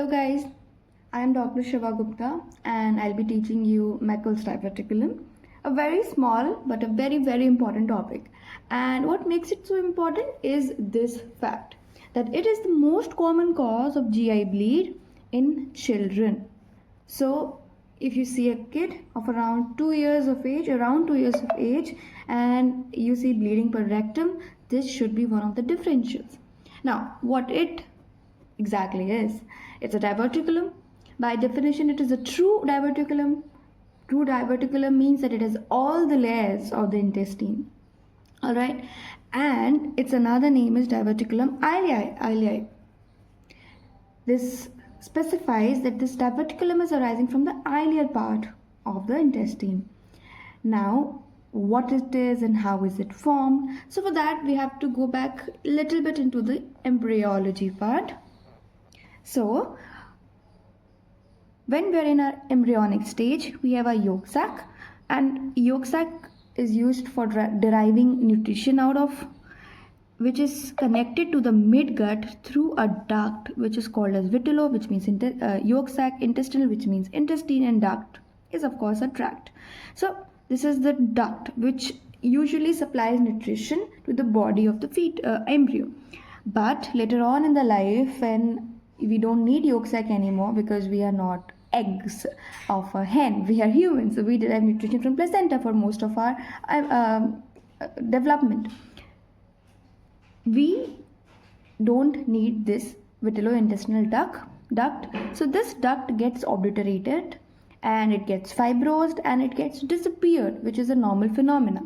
guys, I am Dr. Shiva Gupta and I'll be teaching you Meckel's Diverticulum, a very small but a very important topic. And what makes it so important is this fact that it is the most common cause of GI bleed in children. So if you see a kid of around 2 years of age, and you see bleeding per rectum, this should be one of the differentials. Now, what it exactly is. It's a diverticulum. By definition, it is a true diverticulum. True diverticulum means that it has all the layers of the intestine. Alright, and its another name is diverticulum ileae. This specifies that this diverticulum is arising from the ileal part of the intestine. Now, what it is and how is it formed? So for that, we have to go back a little bit into the embryology part. So, when we are in our embryonic stage, we have a yolk sac, and yolk sac is used for deriving nutrition out of, which is connected to the midgut through a duct, which is called as vitello, which means yolk sac, intestinal, which means intestine, and duct is of course a tract. So this is the duct which usually supplies nutrition to the body of the embryo. But later on in the life, when we don't need yolk sac anymore because we are not eggs of a hen, we are humans, so we derive nutrition from placenta for most of our development. We don't need this vitellointestinal duct, so this duct gets obliterated and it gets fibrosed and it gets disappeared, which is a normal phenomena.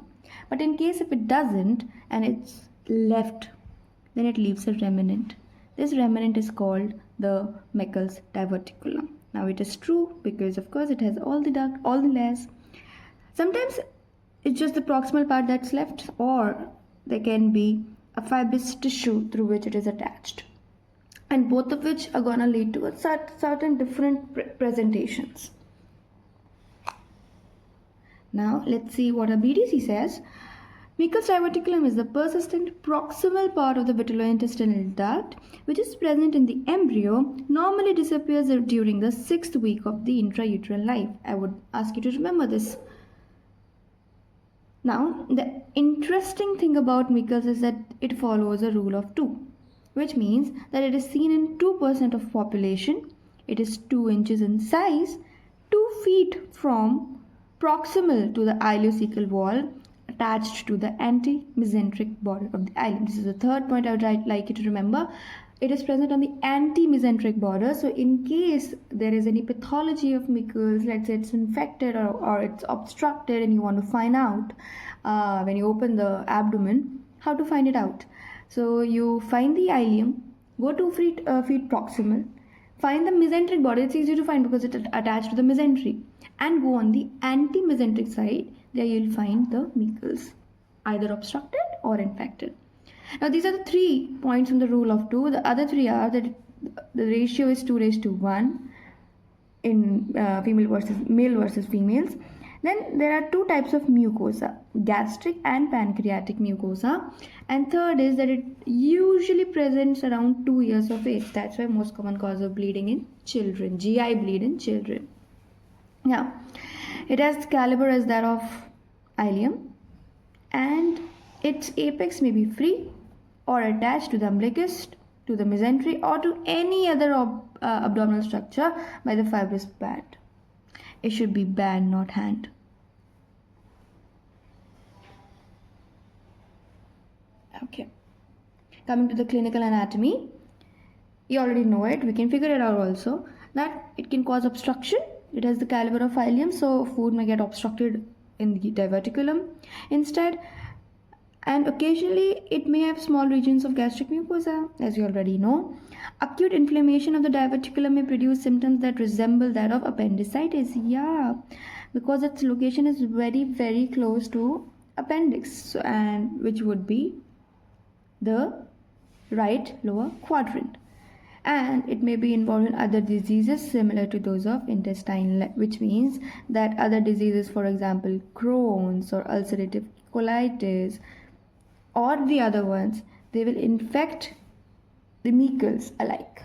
But in case if it doesn't and it's left, then it leaves a remnant. This remnant is called the Meckel's diverticulum. Now it is true because of course it has all the layers. Sometimes it's just the proximal part that's left, or there can be a fibrous tissue through which it is attached, and both of which are gonna lead to a certain different presentations. Now let's see what a BDC says. Meckel's diverticulum is the persistent proximal part of the vitellointestinal duct which is present in the embryo, normally disappears during the 6th week of the intrauterine life. I would ask you to remember this. Now, the interesting thing about Meckel's is that it follows a rule of 2, which means that it is seen in 2% of population. It is 2 inches in size, 2 feet from proximal to the ileocecal wall, attached to the anti-mesenteric border of the ileum. This is the third point I would like you to remember. It is present on the anti-mesenteric border. So in case there is any pathology of Meckel's, let's say it's infected or it's obstructed and you want to find out when you open the abdomen, how to find it out. So you find the ileum, go 2 feet proximal, find the mesenteric border. It's easy to find because it's attached to the mesentery, and go on the anti-mesenteric side. There you'll find the Meckel's, either obstructed or infected. Now these are the 3 points from the rule of 2. The other 3 are that the ratio is 2:1 in male versus females. Then there are 2 types of mucosa, gastric and pancreatic mucosa. And third is that it usually presents around 2 years of age. That's why most common cause of bleeding in children, GI bleed in children. Now, it has caliber as that of ileum, and its apex may be free or attached to the umbilicus, to the mesentery, or to any other abdominal structure by the fibrous band. It should be band, not hand. Okay. Coming to the clinical anatomy, you already know it. We can figure it out also, that it can cause obstruction. It has the caliber of ileum, so food may get obstructed in the diverticulum instead. And occasionally it may have small regions of gastric mucosa, as you already know. Acute inflammation of the diverticulum may produce symptoms that resemble that of appendicitis. Yeah, because its location is very close to appendix, and which would be the right lower quadrant. And it may be involved in other diseases similar to those of intestine, which means that other diseases, for example Crohn's or ulcerative colitis, or the other ones, they will infect the Meckel's alike.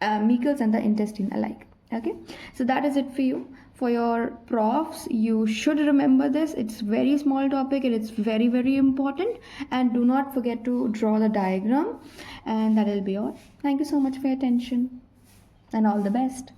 mucus and the intestine alike. Okay, so that is it for you. For your profs, you should remember this. It's very small topic and it's very, very important. And do not forget to draw the diagram. And that will be all. Thank you so much for your attention and all the best.